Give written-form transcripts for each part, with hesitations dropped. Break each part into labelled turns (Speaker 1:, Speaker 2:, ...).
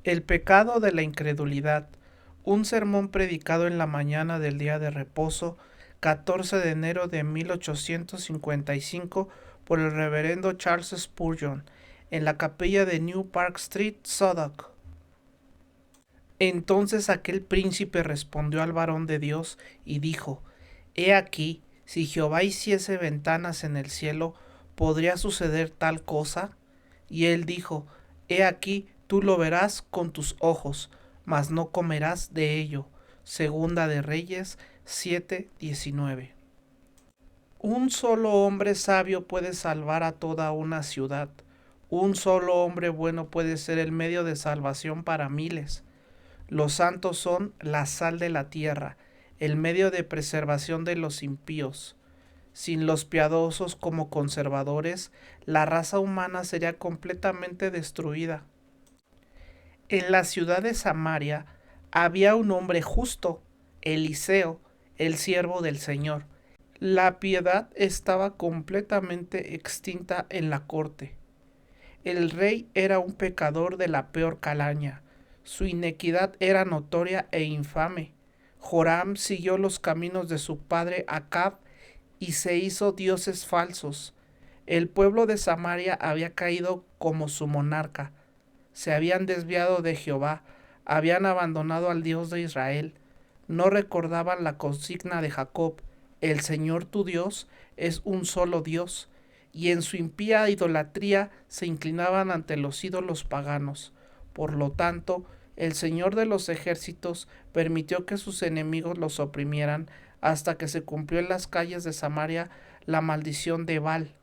Speaker 1: El pecado de la incredulidad. Un sermón predicado en la mañana del día de reposo, 14 de enero de 1855, por el reverendo Charles Spurgeon, en la capilla de New Park Street, Southwark. Entonces aquel príncipe respondió al varón de Dios y dijo: He aquí, si Jehová hiciese ventanas en el cielo, ¿podría suceder tal cosa? Y él dijo: He aquí, tú lo verás con tus ojos, mas no comerás de ello. Segunda de Reyes 7:19. Un solo hombre sabio puede salvar a toda una ciudad. Un solo hombre bueno puede ser el medio de salvación para miles. Los santos son la sal de la tierra, el medio de preservación de los impíos. Sin los piadosos como conservadores, la raza humana sería completamente destruida. En la ciudad de Samaria había un hombre justo, Eliseo, el siervo del Señor. La piedad estaba completamente extinta en la corte. El rey era un pecador de la peor calaña. Su inequidad era notoria e infame. Joram siguió los caminos de su padre Acab y se hizo dioses falsos. El pueblo de Samaria había caído como su monarca. Se habían desviado de Jehová, habían abandonado al Dios de Israel. No recordaban la consigna de Jacob: el Señor tu Dios es un solo Dios, y en su impía idolatría se inclinaban ante los ídolos paganos. Por lo tanto, el Señor de los ejércitos permitió que sus enemigos los oprimieran hasta que se cumplió en las calles de Samaria la maldición de Baal.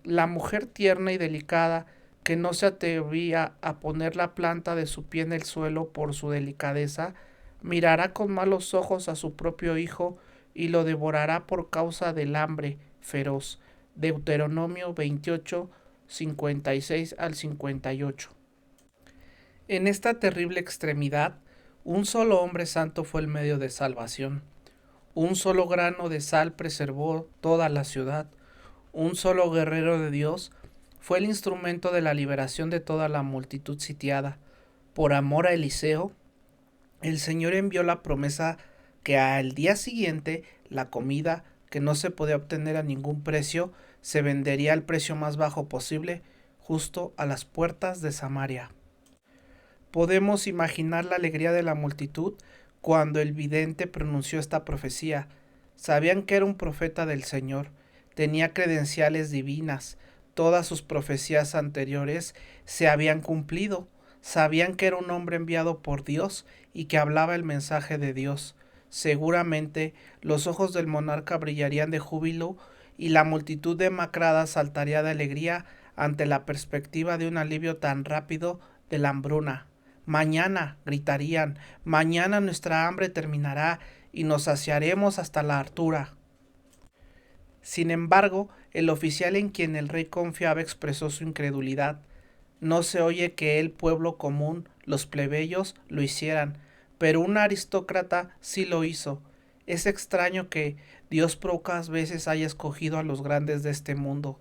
Speaker 1: La mujer tierna y delicada, que no se atrevía a poner la planta de su pie en el suelo por su delicadeza, mirará con malos ojos a su propio hijo y lo devorará por causa del hambre feroz. Deuteronomio 28, 56 al 58. En esta terrible extremidad, un solo hombre santo fue el medio de salvación. Un solo grano de sal preservó toda la ciudad. Un solo guerrero de Dios fue el instrumento de la liberación de toda la multitud sitiada. Por amor a Eliseo, el Señor envió la promesa que al día siguiente la comida, que no se podía obtener a ningún precio, se vendería al precio más bajo posible, justo a las puertas de Samaria. Podemos imaginar la alegría de la multitud cuando el vidente pronunció esta profecía. Sabían que era un profeta del Señor, tenía credenciales divinas, todas sus profecías anteriores se habían cumplido, sabían que era un hombre enviado por Dios y que hablaba el mensaje de Dios. Seguramente los ojos del monarca brillarían de júbilo y la multitud demacrada saltaría de alegría ante la perspectiva de un alivio tan rápido de la hambruna. Mañana, gritarían, mañana nuestra hambre terminará y nos saciaremos hasta la hartura. Sin embargo, el oficial en quien el rey confiaba expresó su incredulidad. No se oye que el pueblo común, los plebeyos, lo hicieran, pero un aristócrata sí lo hizo. Es extraño que Dios pocas veces haya escogido a los grandes de este mundo.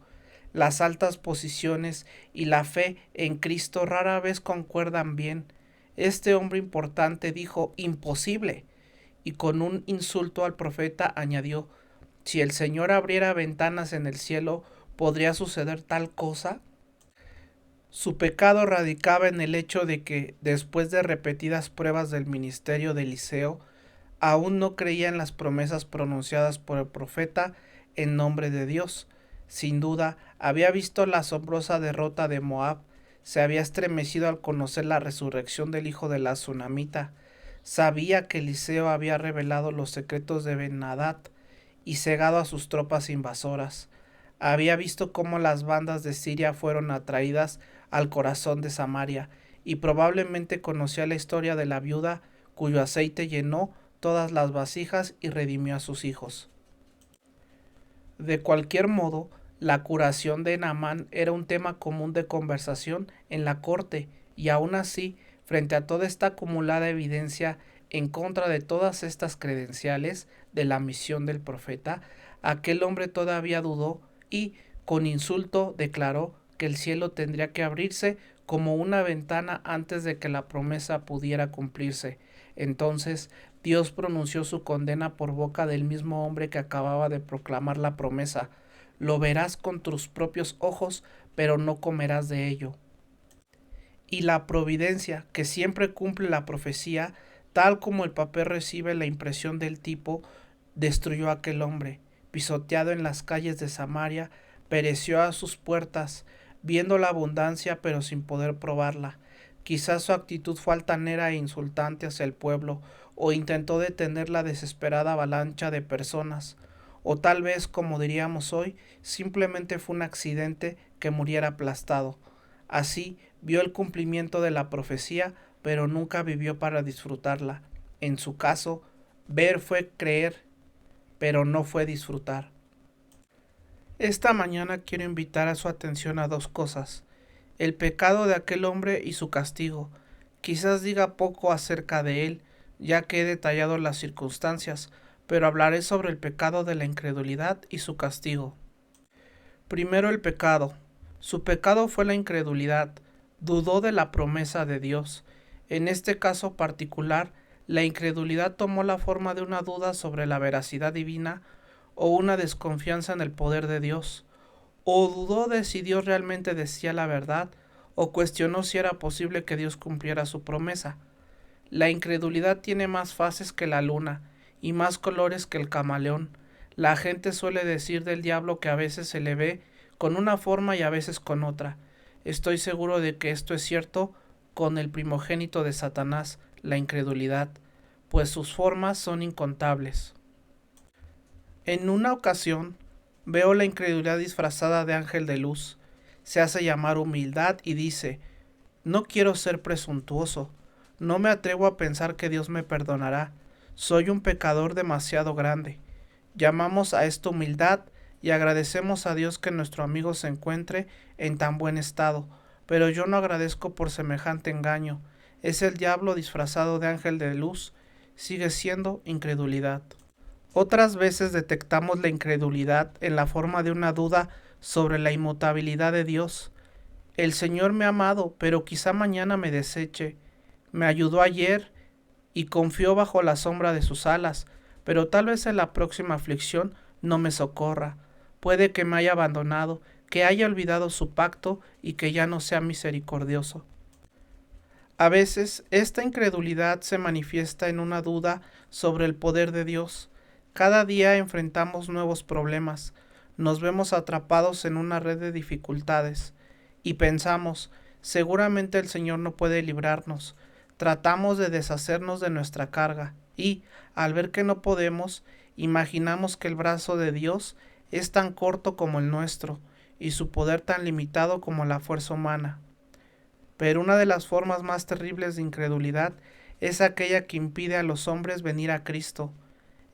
Speaker 1: Las altas posiciones y la fe en Cristo rara vez concuerdan bien. Este hombre importante dijo imposible, y con un insulto al profeta añadió: si el Señor abriera ventanas en el cielo, ¿podría suceder tal cosa? Su pecado radicaba en el hecho de que, después de repetidas pruebas del ministerio de Eliseo, aún no creía en las promesas pronunciadas por el profeta en nombre de Dios. Sin duda, había visto la asombrosa derrota de Moab, se había estremecido al conocer la resurrección del hijo de la Tsunamita, sabía que Eliseo había revelado los secretos de Ben-Hadad y cegado a sus tropas invasoras. Había visto cómo las bandas de Siria fueron atraídas al corazón de Samaria, y probablemente conocía la historia de la viuda cuyo aceite llenó todas las vasijas y redimió a sus hijos. De cualquier modo, la curación de Naamán era un tema común de conversación en la corte, y aun así, frente a toda esta acumulada evidencia en contra de todas estas credenciales de la misión del profeta, aquel hombre todavía dudó y, con insulto, declaró que el cielo tendría que abrirse como una ventana antes de que la promesa pudiera cumplirse. Entonces Dios pronunció su condena por boca del mismo hombre que acababa de proclamar la promesa. Lo verás con tus propios ojos, pero no comerás de ello. Y la providencia, que siempre cumple la profecía, tal como el papel recibe la impresión del tipo, destruyó a aquel hombre. Pisoteado en las calles de Samaria, pereció a sus puertas, viendo la abundancia pero sin poder probarla. Quizás su actitud fue altanera e insultante hacia el pueblo, o intentó detener la desesperada avalancha de personas, o tal vez, como diríamos hoy, simplemente fue un accidente que muriera aplastado. Así, vio el cumplimiento de la profecía, pero nunca vivió para disfrutarla. En su caso, ver fue creer, pero no fue disfrutar. Esta mañana quiero invitar a su atención a dos cosas: el pecado de aquel hombre y su castigo. Quizás diga poco acerca de él, ya que he detallado las circunstancias, pero hablaré sobre el pecado de la incredulidad y su castigo. Primero, el pecado. Su pecado fue la incredulidad. Dudó de la promesa de Dios. En este caso particular, la incredulidad tomó la forma de una duda sobre la veracidad divina o una desconfianza en el poder de Dios. O dudó de si Dios realmente decía la verdad, o cuestionó si era posible que Dios cumpliera su promesa. La incredulidad tiene más fases que la luna y más colores que el camaleón. La gente suele decir del diablo que a veces se le ve con una forma y a veces con otra. Estoy seguro de que esto es cierto con el primogénito de Satanás, la incredulidad, pues sus formas son incontables. En una ocasión, veo la incredulidad disfrazada de ángel de luz. Se hace llamar humildad y dice: no quiero ser presuntuoso, no me atrevo a pensar que Dios me perdonará, soy un pecador demasiado grande. Llamamos a esto humildad y agradecemos a Dios que nuestro amigo se encuentre en tan buen estado, pero yo no agradezco por semejante engaño. Es el diablo disfrazado de ángel de luz, sigue siendo incredulidad. Otras veces detectamos la incredulidad en la forma de una duda sobre la inmutabilidad de Dios. El Señor me ha amado, pero quizá mañana me deseche. Me ayudó ayer y confió bajo la sombra de sus alas, pero tal vez en la próxima aflicción no me socorra. Puede que me haya abandonado, que haya olvidado su pacto y que ya no sea misericordioso. A veces esta incredulidad se manifiesta en una duda sobre el poder de Dios. Cada día enfrentamos nuevos problemas, nos vemos atrapados en una red de dificultades y pensamos: seguramente el Señor no puede librarnos. Tratamos de deshacernos de nuestra carga y, al ver que no podemos, imaginamos que el brazo de Dios es tan corto como el nuestro y su poder tan limitado como la fuerza humana. Pero una de las formas más terribles de incredulidad es aquella que impide a los hombres venir a Cristo.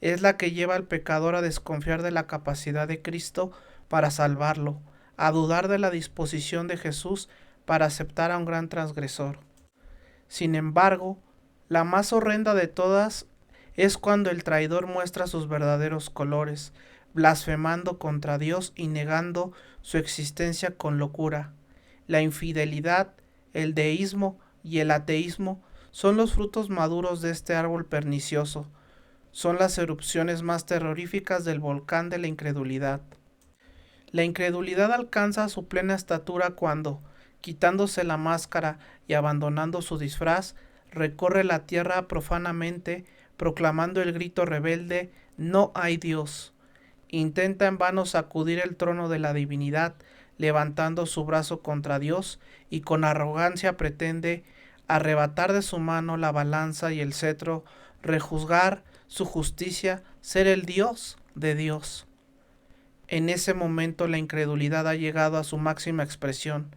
Speaker 1: Es la que lleva al pecador a desconfiar de la capacidad de Cristo para salvarlo, a dudar de la disposición de Jesús para aceptar a un gran transgresor. Sin embargo, la más horrenda de todas es cuando el traidor muestra sus verdaderos colores, blasfemando contra Dios y negando su existencia con locura. La infidelidad, el deísmo y el ateísmo son los frutos maduros de este árbol pernicioso. Son las erupciones más terroríficas del volcán de la incredulidad. La incredulidad alcanza su plena estatura cuando, quitándose la máscara y abandonando su disfraz, recorre la tierra profanamente, proclamando el grito rebelde: no hay Dios. Intenta en vano sacudir el trono de la divinidad, levantando su brazo contra Dios, y con arrogancia pretende arrebatar de su mano la balanza y el cetro, rejuzgar su justicia, ser el Dios de Dios. En ese momento la incredulidad ha llegado a su máxima expresión,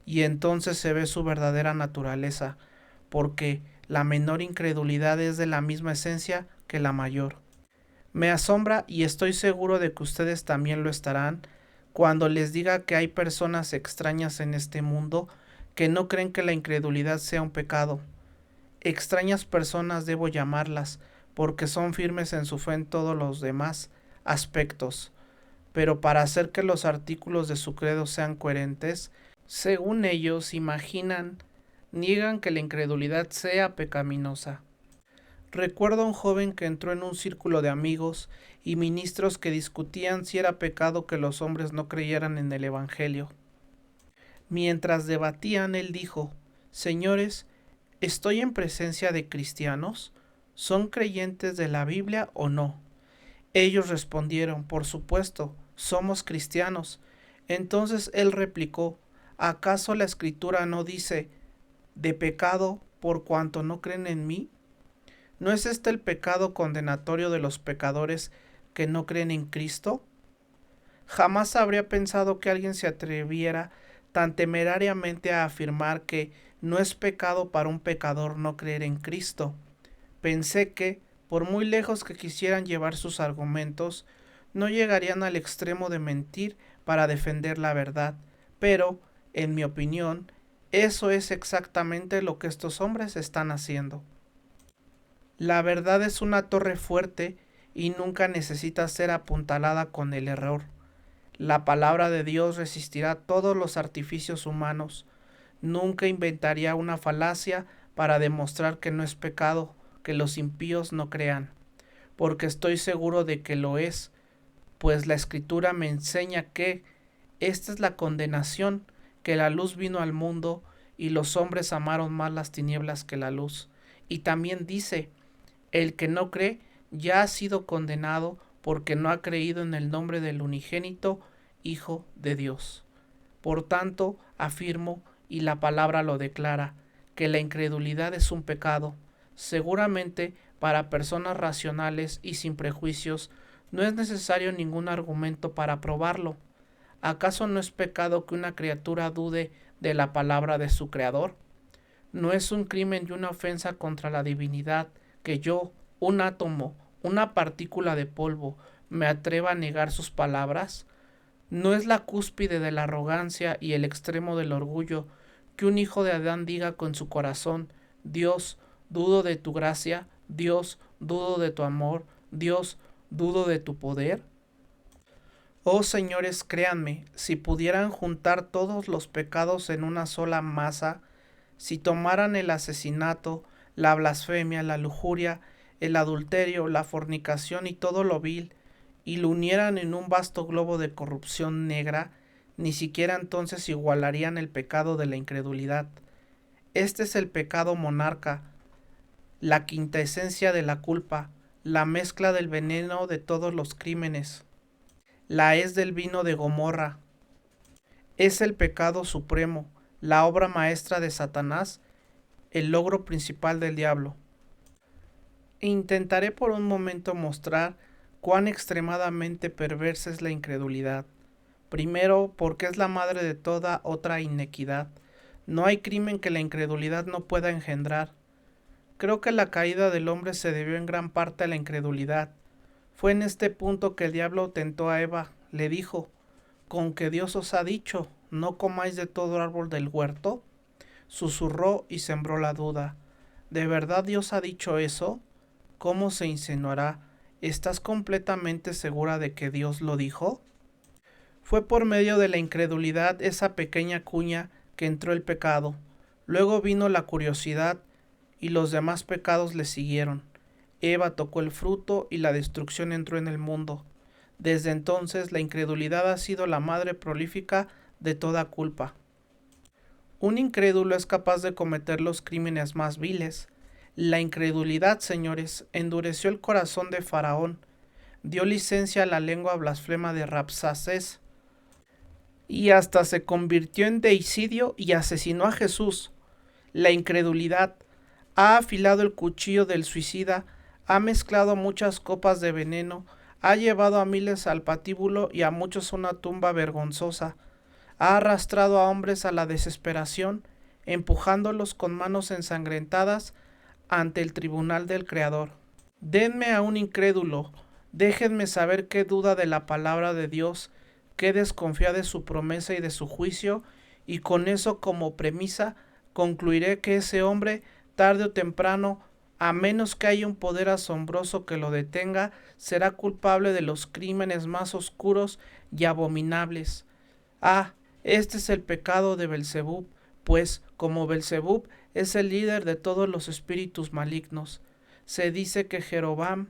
Speaker 1: y entonces se ve su verdadera naturaleza, porque la menor incredulidad es de la misma esencia que la mayor. Me asombra, y estoy seguro de que ustedes también lo estarán, cuando les diga que hay personas extrañas en este mundo que no creen que la incredulidad sea un pecado. Extrañas personas debo llamarlas, porque son firmes en su fe en todos los demás aspectos. Pero para hacer que los artículos de su credo sean coherentes, Según ellos imaginan, niegan que la incredulidad sea pecaminosa. Recuerdo a un joven que entró en un círculo de amigos y ministros que discutían si era pecado que los hombres no creyeran en el Evangelio. Mientras debatían, él dijo: Señores, ¿estoy en presencia de cristianos? ¿Son creyentes de la Biblia o no? Ellos respondieron: Por supuesto, somos cristianos. Entonces él replicó: ¿Acaso la Escritura no dice de pecado por cuanto no creen en mí? ¿No es este el pecado condenatorio de los pecadores que no creen en Cristo? Jamás habría pensado que alguien se atreviera tan temerariamente a afirmar que no es pecado para un pecador no creer en Cristo. Pensé que, por muy lejos que quisieran llevar sus argumentos, no llegarían al extremo de mentir para defender la verdad, pero, en mi opinión, eso es exactamente lo que estos hombres están haciendo. La verdad es una torre fuerte y nunca necesita ser apuntalada con el error. La palabra de Dios resistirá todos los artificios humanos. Nunca inventaría una falacia para demostrar que no es pecado que los impíos no crean, porque estoy seguro de que lo es, pues la Escritura me enseña que esta es la condenación, que la luz vino al mundo y los hombres amaron más las tinieblas que la luz. Y también dice: el que no cree ya ha sido condenado porque no ha creído en el nombre del unigénito Hijo de Dios. Por tanto, afirmo, y la palabra lo declara, que la incredulidad es un pecado. Seguramente, para personas racionales y sin prejuicios, no es necesario ningún argumento para probarlo. ¿Acaso no es pecado que una criatura dude de la palabra de su Creador? ¿No es un crimen y una ofensa contra la divinidad que yo, un átomo, una partícula de polvo, me atreva a negar sus palabras? ¿No es la cúspide de la arrogancia y el extremo del orgullo que un hijo de Adán diga con su corazón: Dios, dudo de tu gracia, Dios, dudo de tu amor, Dios, dudo de tu poder? Oh señores, créanme, si pudieran juntar todos los pecados en una sola masa, si tomaran el asesinato, la blasfemia, la lujuria, el adulterio, la fornicación y todo lo vil, y lo unieran en un vasto globo de corrupción negra, ni siquiera entonces igualarían el pecado de la incredulidad. Este es el pecado monarca, la quinta esencia de la culpa, la mezcla del veneno de todos los crímenes, la hez del vino de Gomorra. Es el pecado supremo, la obra maestra de Satanás, el logro principal del diablo. Intentaré por un momento mostrar cuán extremadamente perversa es la incredulidad. Primero, porque es la madre de toda otra inequidad. No hay crimen que la incredulidad no pueda engendrar. Creo que la caída del hombre se debió en gran parte a la incredulidad. Fue en este punto que el diablo tentó a Eva. Le dijo: ¿con que Dios os ha dicho, no comáis de todo árbol del huerto? Susurró y sembró la duda. ¿De verdad Dios ha dicho eso? ¿Cómo se insinuará? ¿Estás completamente segura de que Dios lo dijo? Fue por medio de la incredulidad, esa pequeña cuña, que entró el pecado. Luego vino la curiosidad y los demás pecados le siguieron. Eva tocó el fruto y la destrucción entró en el mundo. Desde entonces la incredulidad ha sido la madre prolífica de toda culpa. Un incrédulo es capaz de cometer los crímenes más viles. La incredulidad, señores, endureció el corazón de Faraón, dio licencia a la lengua blasfema de Rabsacés, y hasta se convirtió en deicidio y asesinó a Jesús. La incredulidad ha afilado el cuchillo del suicida, ha mezclado muchas copas de veneno, ha llevado a miles al patíbulo y a muchos a una tumba vergonzosa, ha arrastrado a hombres a la desesperación, empujándolos con manos ensangrentadas ante el tribunal del Creador. Denme a un incrédulo, déjenme saber qué duda de la palabra de Dios, qué desconfía de su promesa y de su juicio, y con eso como premisa concluiré que ese hombre, tarde o temprano, a menos que haya un poder asombroso que lo detenga, será culpable de los crímenes más oscuros y abominables. Ah, Este es el pecado de Belzebub, pues como Belzebub es el líder de todos los espíritus malignos. Se dice que Jeroboam,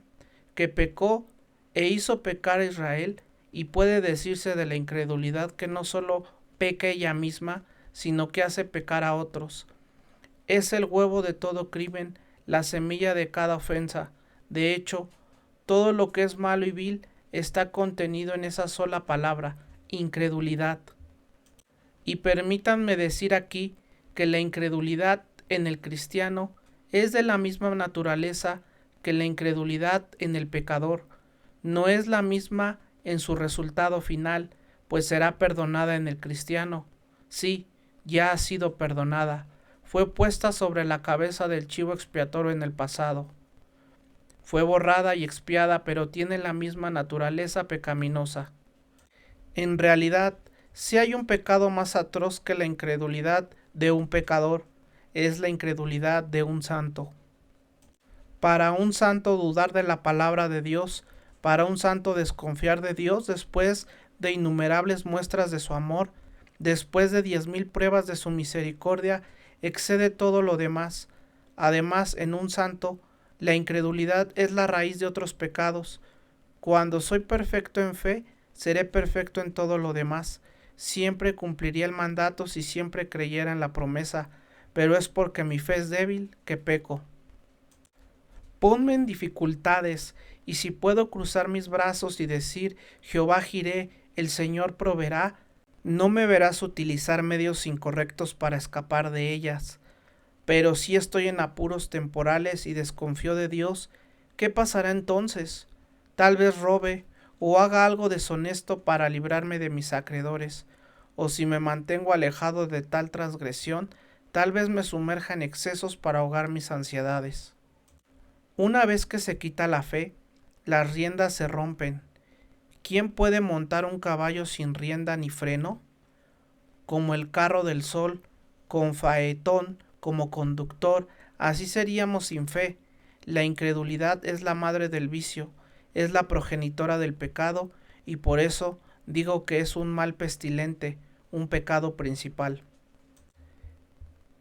Speaker 1: que pecó e hizo pecar a Israel, y puede decirse de la incredulidad que no solo peca ella misma, sino que hace pecar a otros. Es el huevo de todo crimen, la semilla de cada ofensa. De hecho, todo lo que es malo y vil está contenido en esa sola palabra, incredulidad. Y permítanme decir aquí que la incredulidad en el cristiano es de la misma naturaleza que la incredulidad en el pecador. No es la misma en su resultado final, pues será perdonada en el cristiano. Sí, ya ha sido perdonada. Fue puesta sobre la cabeza del chivo expiatorio en el pasado. Fue borrada y expiada, pero tiene la misma naturaleza pecaminosa. En realidad, si hay un pecado más atroz que la incredulidad de un pecador, es la incredulidad de un santo. Para un santo dudar de la palabra de Dios, para un santo desconfiar de Dios después de innumerables muestras de su amor, después de 10,000 pruebas de su misericordia, excede todo lo demás. Además, en un santo, la incredulidad es la raíz de otros pecados. Cuando soy perfecto en fe, seré perfecto en todo lo demás. Siempre cumpliría el mandato si siempre creyera en la promesa, pero es porque mi fe es débil que peco. Ponme en dificultades, y si puedo cruzar mis brazos y decir, Jehová Jireh, el Señor proveerá, no me verás utilizar medios incorrectos para escapar de ellas. Pero si estoy en apuros temporales y desconfío de Dios, ¿qué pasará entonces? Tal vez robe o haga algo deshonesto para librarme de mis acreedores, o si me mantengo alejado de tal transgresión, tal vez me sumerja en excesos para ahogar mis ansiedades. Una vez que se quita la fe, las riendas se rompen. ¿Quién puede montar un caballo sin rienda ni freno? Como el carro del sol, con Faetón como conductor, así seríamos sin fe. La incredulidad es la madre del vicio, es la progenitora del pecado, y por eso digo que es un mal pestilente, un pecado principal.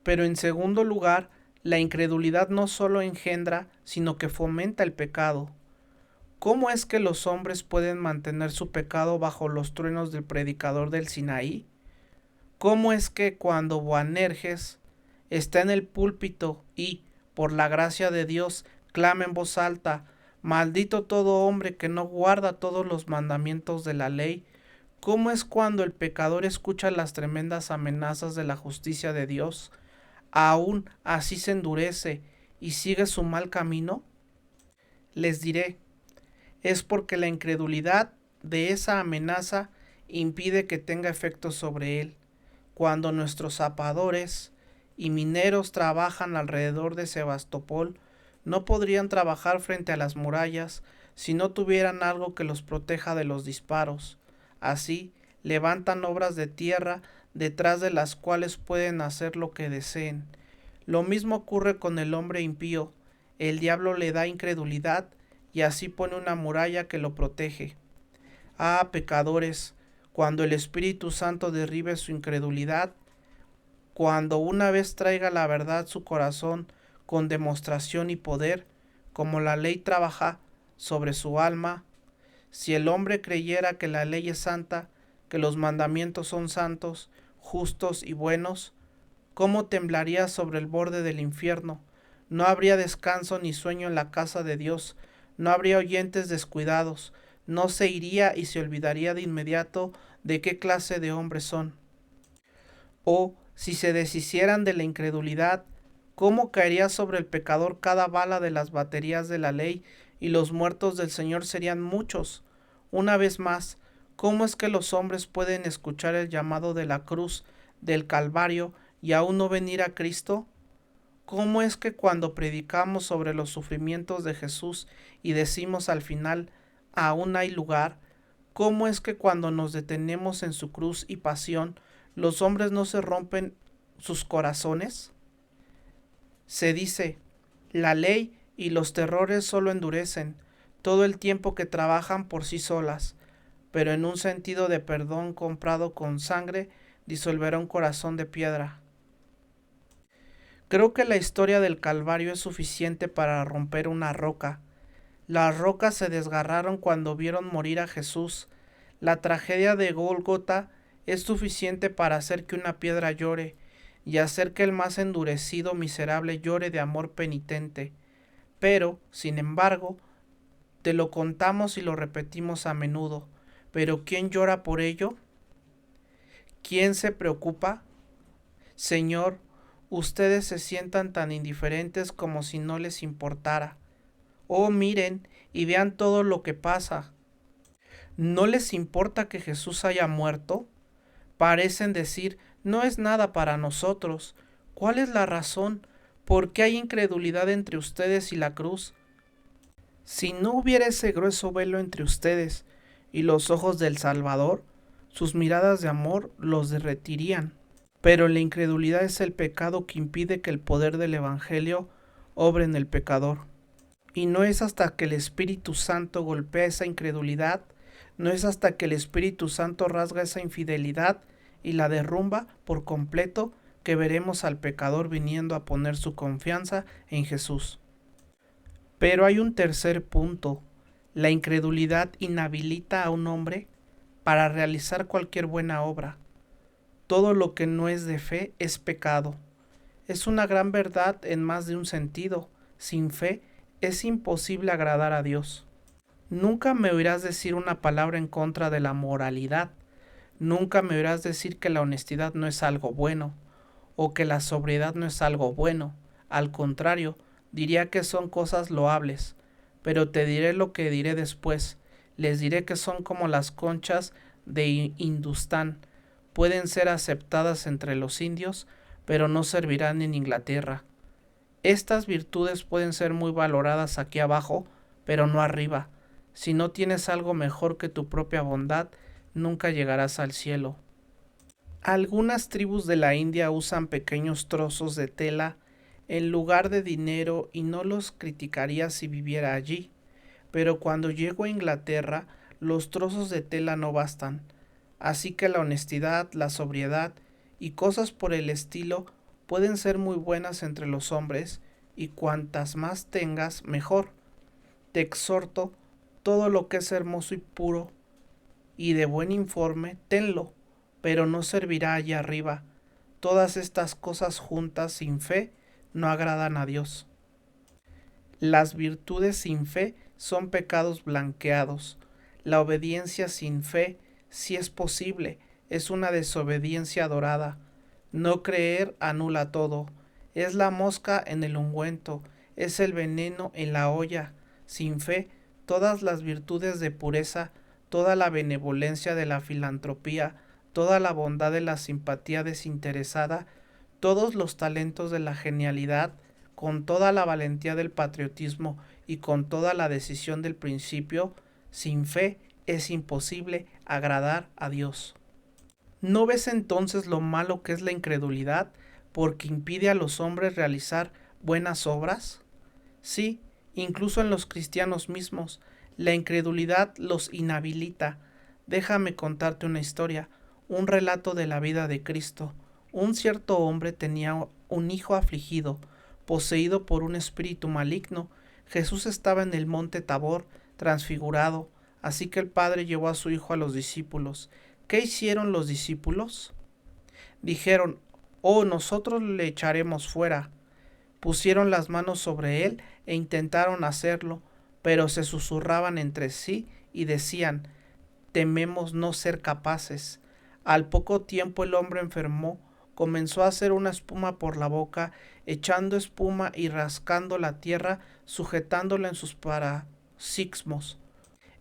Speaker 1: Pero en segundo lugar, la incredulidad no solo engendra, sino que fomenta el pecado. ¿Cómo es que los hombres pueden mantener su pecado bajo los truenos del predicador del Sinaí? ¿Cómo es que cuando Boanerges está en el púlpito y, por la gracia de Dios, clama en voz alta, maldito todo hombre que no guarda todos los mandamientos de la ley? ¿Cómo es cuando el pecador escucha las tremendas amenazas de la justicia de Dios, aún así se endurece y sigue su mal camino? Les diré, es porque la incredulidad de esa amenaza impide que tenga efecto sobre él. Cuando nuestros zapadores y mineros trabajan alrededor de Sebastopol, no podrían trabajar frente a las murallas si no tuvieran algo que los proteja de los disparos. Así, levantan obras de tierra detrás de las cuales pueden hacer lo que deseen. Lo mismo ocurre con el hombre impío. El diablo le da incredulidad y así pone una muralla que lo protege. Ah, pecadores, cuando el Espíritu Santo derribe su incredulidad, cuando una vez traiga la verdad su corazón con demostración y poder, como la ley trabaja sobre su alma, si el hombre creyera que la ley es santa, que los mandamientos son santos, justos y buenos, ¿cómo temblaría sobre el borde del infierno? No habría descanso ni sueño en la casa de Dios, no habría oyentes descuidados, no se iría y se olvidaría de inmediato de qué clase de hombres son. O, si se deshicieran de la incredulidad, ¿cómo caería sobre el pecador cada bala de las baterías de la ley y los muertos del Señor serían muchos? Una vez más, ¿cómo es que los hombres pueden escuchar el llamado de la cruz, del Calvario, y aún no venir a Cristo? ¿Cómo es que cuando predicamos sobre los sufrimientos de Jesús y decimos al final, aún hay lugar? ¿Cómo es que cuando nos detenemos en su cruz y pasión, los hombres no se rompen sus corazones? Se dice, la ley y los terrores solo endurecen todo el tiempo que trabajan por sí solas, pero en un sentido de perdón comprado con sangre, disolverá un corazón de piedra. Creo que la historia del Calvario es suficiente para romper una roca. Las rocas se desgarraron cuando vieron morir a Jesús. La tragedia de Gólgota es suficiente para hacer que una piedra llore y hacer que el más endurecido miserable llore de amor penitente. Pero, sin embargo, te lo contamos y lo repetimos a menudo. ¿Pero quién llora por ello? ¿Quién se preocupa? Señor, ustedes se sientan tan indiferentes como si no les importara. Oh, miren y vean todo lo que pasa. ¿No les importa que Jesús haya muerto? Parecen decir, no es nada para nosotros. ¿Cuál es la razón? ¿Por qué hay incredulidad entre ustedes y la cruz? Si no hubiera ese grueso velo entre ustedes y los ojos del Salvador, sus miradas de amor los derretirían. Pero la incredulidad es el pecado que impide que el poder del Evangelio obre en el pecador. Y no es hasta que el Espíritu Santo golpea esa incredulidad, no es hasta que el Espíritu Santo rasga esa infidelidad y la derrumba por completo que veremos al pecador viniendo a poner su confianza en Jesús. Pero hay un tercer punto. La incredulidad inhabilita a un hombre para realizar cualquier buena obra. Todo lo que no es de fe es pecado. Es una gran verdad en más de un sentido. Sin fe es imposible agradar a Dios. Nunca me oirás decir una palabra en contra de la moralidad. Nunca me oirás decir que la honestidad no es algo bueno, o que la sobriedad no es algo bueno. Al contrario, diría que son cosas loables. Pero te diré lo que diré después. Les diré que son como las conchas de Hindustán. Pueden ser aceptadas entre los indios, pero no servirán en Inglaterra. Estas virtudes pueden ser muy valoradas aquí abajo, pero no arriba. Si no tienes algo mejor que tu propia bondad, nunca llegarás al cielo. Algunas tribus de la India usan pequeños trozos de tela en lugar de dinero y no los criticaría si viviera allí. Pero cuando llego a Inglaterra, los trozos de tela no bastan. Así que la honestidad, la sobriedad y cosas por el estilo pueden ser muy buenas entre los hombres, y cuantas más tengas, mejor. Te exhorto, todo lo que es hermoso y puro y de buen informe, tenlo, pero no servirá allá arriba. Todas estas cosas juntas sin fe no agradan a Dios. Las virtudes sin fe son pecados blanqueados. La obediencia sin fe, si es posible, es una desobediencia dorada. No creer anula todo. Es la mosca en el ungüento, es el veneno en la olla. Sin fe, todas las virtudes de pureza, toda la benevolencia de la filantropía, toda la bondad de la simpatía desinteresada, todos los talentos de la genialidad, con toda la valentía del patriotismo y con toda la decisión del principio, sin fe es imposible agradar a Dios. ¿No ves entonces lo malo que es la incredulidad, porque impide a los hombres realizar buenas obras? Sí, incluso en los cristianos mismos, la incredulidad los inhabilita. Déjame contarte una historia, un relato de la vida de Cristo. Un cierto hombre tenía un hijo afligido, poseído por un espíritu maligno. Jesús estaba en el monte Tabor, transfigurado, así que el padre llevó a su hijo a los discípulos. ¿Qué hicieron los discípulos? Dijeron, oh, nosotros le echaremos fuera. Pusieron las manos sobre él e intentaron hacerlo, pero se susurraban entre sí y decían, tememos no ser capaces. Al poco tiempo el hombre enfermó, comenzó a hacer una espuma por la boca, echando espuma y rascando la tierra, sujetándola en sus paroxismos.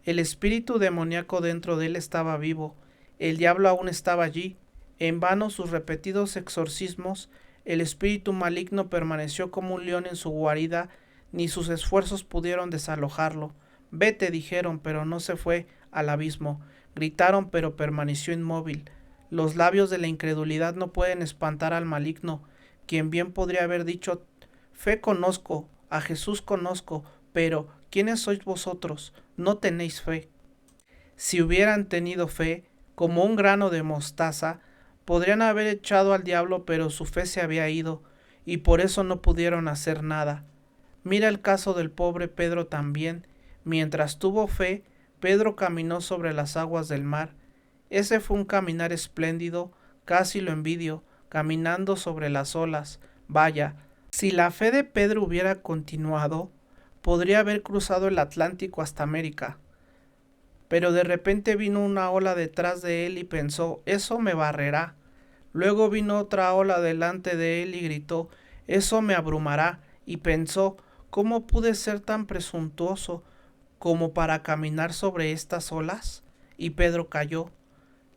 Speaker 1: El espíritu demoníaco dentro de él estaba vivo, el diablo aún estaba allí. En vano sus repetidos exorcismos, el espíritu maligno permaneció como un león en su guarida, ni sus esfuerzos pudieron desalojarlo. Vete, dijeron, pero no se fue al abismo. Gritaron, pero permaneció inmóvil. Los labios de la incredulidad no pueden espantar al maligno, quien bien podría haber dicho, fe conozco, a Jesús conozco, pero ¿quiénes sois vosotros? No tenéis fe. Si hubieran tenido fe, como un grano de mostaza, Podrían haber echado al diablo, pero su fe se había ido, y por eso no pudieron hacer nada. Mira el caso del pobre Pedro también. Mientras tuvo fe, Pedro caminó sobre las aguas del mar. Ese fue un caminar espléndido, casi lo envidio, caminando sobre las olas. Vaya, si la fe de Pedro hubiera continuado, podría haber cruzado el Atlántico hasta América. Pero de repente vino una ola detrás de él y pensó, eso me barrerá. Luego vino otra ola delante de él y gritó, eso me abrumará. Y pensó, ¿cómo pude ser tan presuntuoso como para caminar sobre estas olas? Y Pedro cayó.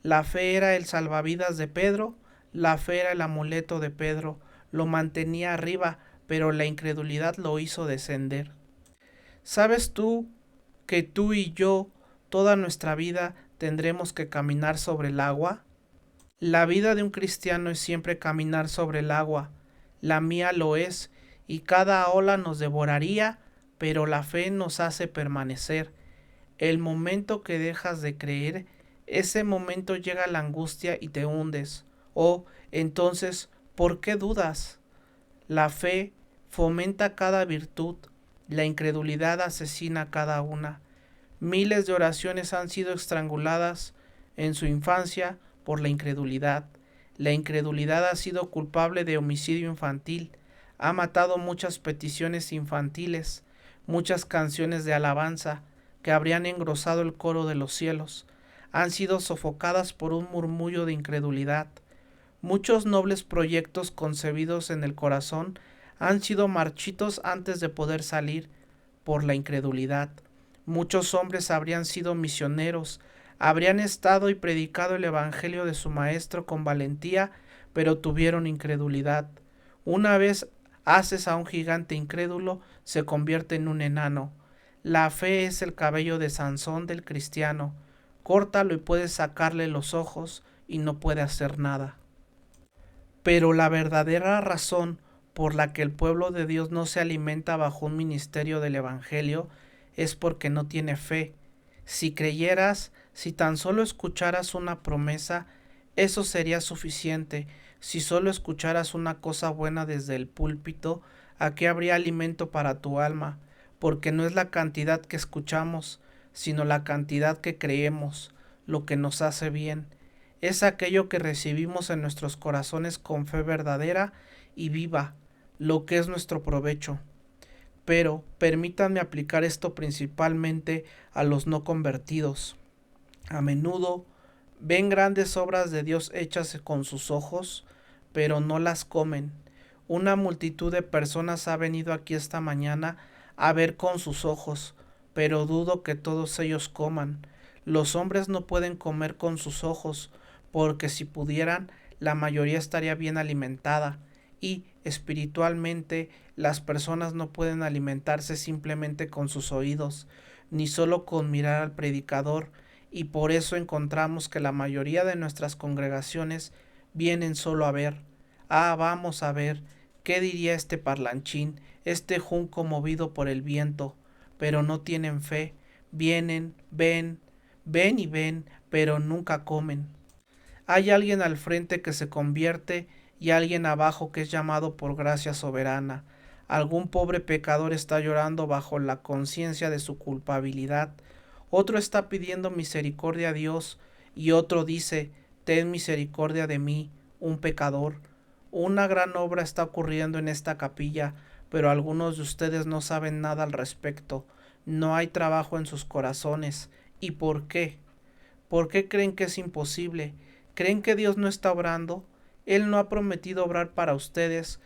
Speaker 1: La fe era el salvavidas de Pedro, la fe era el amuleto de Pedro, lo mantenía arriba, pero la incredulidad lo hizo descender. ¿Sabes tú y yo, toda nuestra vida, tendremos que caminar sobre el agua? La vida de un cristiano es siempre caminar sobre el agua. La mía lo es, y cada ola nos devoraría, pero la fe nos hace permanecer. El momento que dejas de creer, ese momento llega la angustia y te hundes. Oh, entonces, ¿por qué dudas? La fe fomenta cada virtud, la incredulidad asesina cada una. Miles de oraciones han sido estranguladas en su infancia por la incredulidad. La incredulidad ha sido culpable de homicidio infantil, ha matado muchas peticiones infantiles, muchas canciones de alabanza que habrían engrosado el coro de los cielos, han sido sofocadas por un murmullo de incredulidad. Muchos nobles proyectos concebidos en el corazón han sido marchitos antes de poder salir por la incredulidad. Muchos hombres habrían sido misioneros, habrían estado y predicado el evangelio de su maestro con valentía, pero tuvieron incredulidad. Una vez haces a un gigante incrédulo, se convierte en un enano. La fe es el cabello de Sansón del cristiano. Córtalo y puedes sacarle los ojos y no puede hacer nada. Pero la verdadera razón por la que el pueblo de Dios no se alimenta bajo un ministerio del Evangelio es porque no tiene fe. Si creyeras, si tan solo escucharas una promesa, eso sería suficiente. Si solo escucharas una cosa buena desde el púlpito, aquí habría alimento para tu alma, porque no es la cantidad que escuchamos, sino la cantidad que creemos, lo que nos hace bien. Es aquello que recibimos en nuestros corazones con fe verdadera y viva, lo que es nuestro provecho. Pero permítanme aplicar esto principalmente a los no convertidos. A menudo ven grandes obras de Dios hechas con sus ojos, pero no las comen. Una multitud de personas ha venido aquí esta mañana a ver con sus ojos, pero dudo que todos ellos coman. Los hombres no pueden comer con sus ojos, porque si pudieran, la mayoría estaría bien alimentada, y espiritualmente las personas no pueden alimentarse simplemente con sus oídos, ni solo con mirar al predicador, y por eso encontramos que la mayoría de nuestras congregaciones vienen solo a ver. Ah, vamos a ver, ¿qué diría este parlanchín, este junco movido por el viento? Pero no tienen fe, vienen, ven y ven, pero nunca comen. Hay alguien al frente que se convierte y alguien abajo que es llamado por gracia soberana. Algún pobre pecador está llorando bajo la conciencia de su culpabilidad. Otro está pidiendo misericordia a Dios y otro dice, ten misericordia de mí, un pecador. Una gran obra está ocurriendo en esta capilla, pero algunos de ustedes no saben nada al respecto. No hay trabajo en sus corazones. ¿Y por qué? ¿Por qué creen que es imposible? ¿Creen que Dios no está obrando? Él no ha prometido obrar para ustedes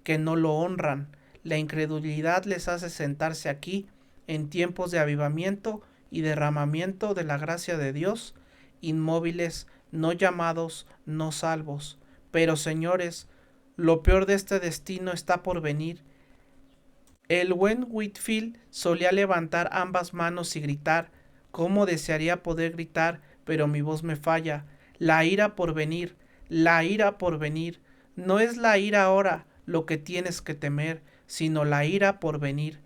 Speaker 1: que no lo honran. La incredulidad les hace sentarse aquí en tiempos de avivamiento y derramamiento de la gracia de Dios, inmóviles, no llamados, no salvos. Pero señores, lo peor de este destino está por venir. El buen Whitfield solía levantar ambas manos y gritar, cómo desearía poder gritar, pero mi voz me falla. La ira por venir, la ira por venir. No es la ira ahora lo que tienes que temer, sino la ira por venir.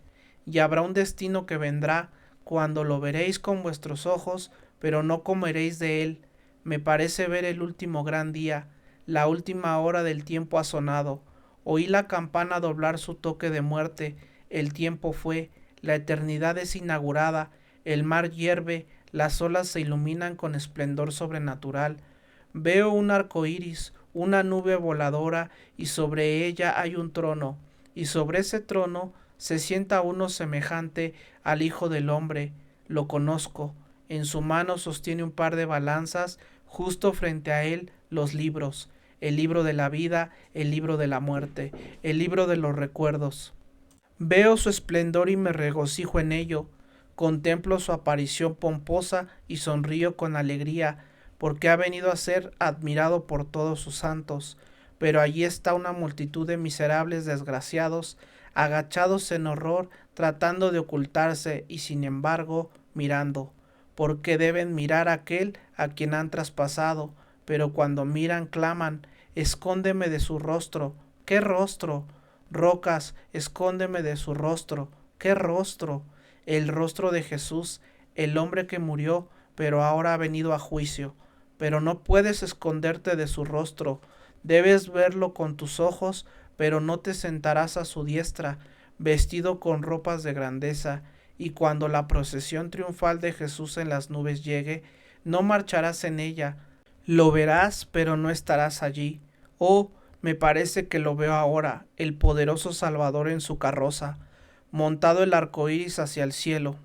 Speaker 1: Y habrá un destino que vendrá, cuando lo veréis con vuestros ojos, pero no comeréis de él. Me parece ver el último gran día. La última hora del tiempo ha sonado. Oí la campana doblar su toque de muerte. El tiempo fue, la eternidad es inaugurada, el mar hierve, las olas se iluminan con esplendor sobrenatural. Veo un arco iris, una nube voladora, y sobre ella hay un trono, y sobre ese trono se sienta uno semejante al Hijo del Hombre. Lo conozco. En su mano sostiene un par de balanzas, justo frente a él los libros, el libro de la vida, el libro de la muerte, el libro de los recuerdos. Veo su esplendor y me regocijo en ello. Contemplo su aparición pomposa y sonrío con alegría, porque ha venido a ser admirado por todos sus santos. Pero allí está una multitud de miserables desgraciados, agachados en horror, tratando de ocultarse y sin embargo mirando, porque deben mirar a aquel a quien han traspasado, pero cuando miran claman, escóndeme de su rostro. ¿Qué rostro? Rocas, escóndeme de su rostro. ¿Qué rostro? El rostro de Jesús, el hombre que murió, pero ahora ha venido a juicio. Pero no puedes esconderte de su rostro. Debes verlo con tus ojos, pero no te sentarás a su diestra, vestido con ropas de grandeza, y cuando la procesión triunfal de Jesús en las nubes llegue, no marcharás en ella. Lo verás, pero no estarás allí. Oh, me parece que lo veo ahora, el poderoso Salvador en su carroza, montado el arco iris hacia el cielo.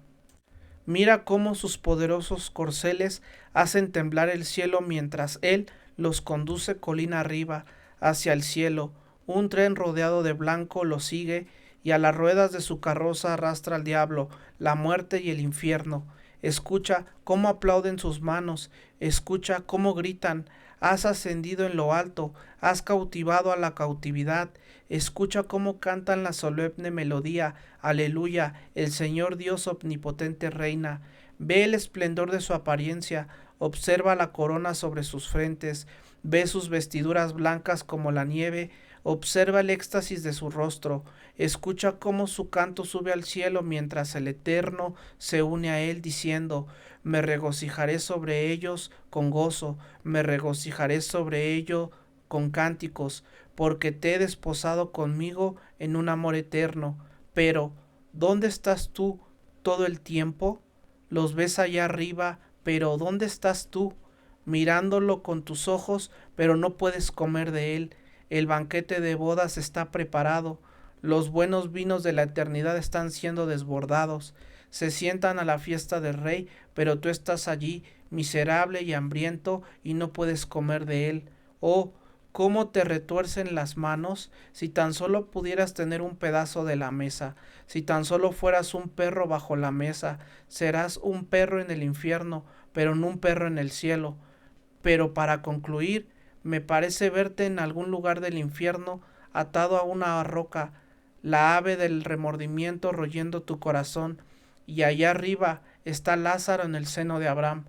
Speaker 1: Mira cómo sus poderosos corceles hacen temblar el cielo mientras él los conduce colina arriba hacia el cielo. Un tren rodeado de blanco lo sigue y a las ruedas de su carroza arrastra al diablo, la muerte y el infierno. Escucha cómo aplauden sus manos, escucha cómo gritan. Has ascendido en lo alto, has cautivado a la cautividad. Escucha cómo cantan la solemne melodía. Aleluya, el Señor Dios omnipotente reina. Ve el esplendor de su apariencia, observa la corona sobre sus frentes, ve sus vestiduras blancas como la nieve, observa el éxtasis de su rostro, escucha cómo su canto sube al cielo mientras el Eterno se une a él diciendo: me regocijaré sobre ellos con gozo, me regocijaré sobre ello con cánticos, porque te he desposado conmigo en un amor eterno. Pero, ¿dónde estás tú todo el tiempo? Los ves allá arriba, pero ¿dónde estás tú? Mirándolo con tus ojos, pero no puedes comer de él. El banquete de bodas está preparado, los buenos vinos de la eternidad están siendo desbordados. Se sientan a la fiesta del rey, pero tú estás allí, miserable y hambriento, y no puedes comer de él. Oh, cómo te retuercen las manos. Si tan solo pudieras tener un pedazo de la mesa, si tan solo fueras un perro bajo la mesa, serás un perro en el infierno, pero no un perro en el cielo. Pero para concluir, me parece verte en algún lugar del infierno, atado a una roca, la ave del remordimiento royendo tu corazón, y allá arriba está Lázaro en el seno de Abraham.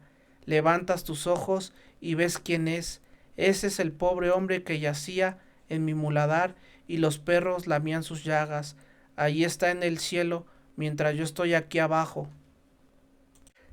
Speaker 1: Levantas tus ojos y ves quién es. Ese es el pobre hombre que yacía en mi muladar y los perros lamían sus llagas. Allí está en el cielo, mientras yo estoy aquí abajo.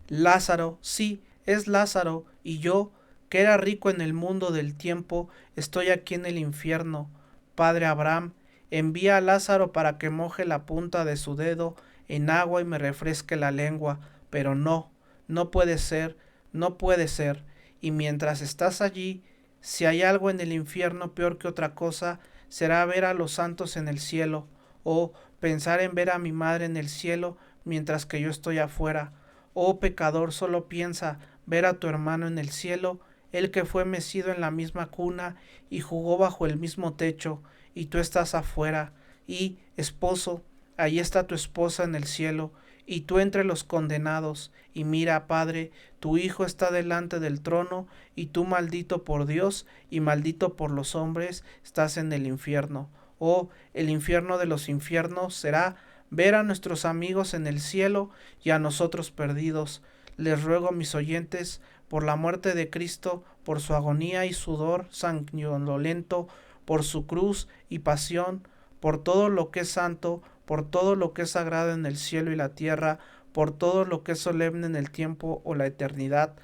Speaker 1: Lázaro, sí, es Lázaro, y yo, que era rico en el mundo del tiempo, estoy aquí en el infierno. Padre Abraham, envía a Lázaro para que moje la punta de su dedo en agua y me refresque la lengua, pero no, no puede ser, no puede ser. Y mientras estás allí, si hay algo en el infierno peor que otra cosa, será ver a los santos en el cielo, o pensar en ver a mi madre en el cielo mientras que yo estoy afuera. Oh pecador, solo piensa ver a tu hermano en el cielo, él que fue mecido en la misma cuna y jugó bajo el mismo techo, y tú estás afuera. Y, esposo, ahí está tu esposa en el cielo, y tú entre los condenados. Y mira, Padre, tu Hijo está delante del trono, y tú, maldito por Dios y maldito por los hombres, estás en el infierno. Oh, el infierno de los infiernos será ver a nuestros amigos en el cielo y a nosotros perdidos. Les ruego, mis oyentes, por la muerte de Cristo, por su agonía y sudor sanguinolento, por su cruz y pasión, por todo lo que es santo, por todo lo que es sagrado en el cielo y la tierra, por todo lo que es solemne en el tiempo o la eternidad,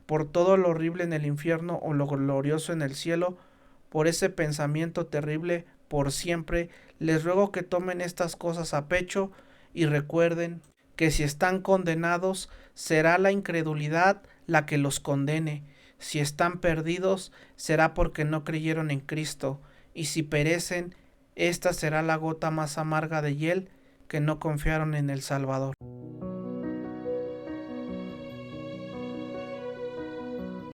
Speaker 1: por todo lo horrible en el infierno o lo glorioso en el cielo, por ese pensamiento terrible por siempre, les ruego que tomen estas cosas a pecho y recuerden que si están condenados, será la incredulidad la que los condene. Si están perdidos, será porque no creyeron en Cristo. Y si perecen, esta será la gota más amarga de hiel que no confiaron en el Salvador.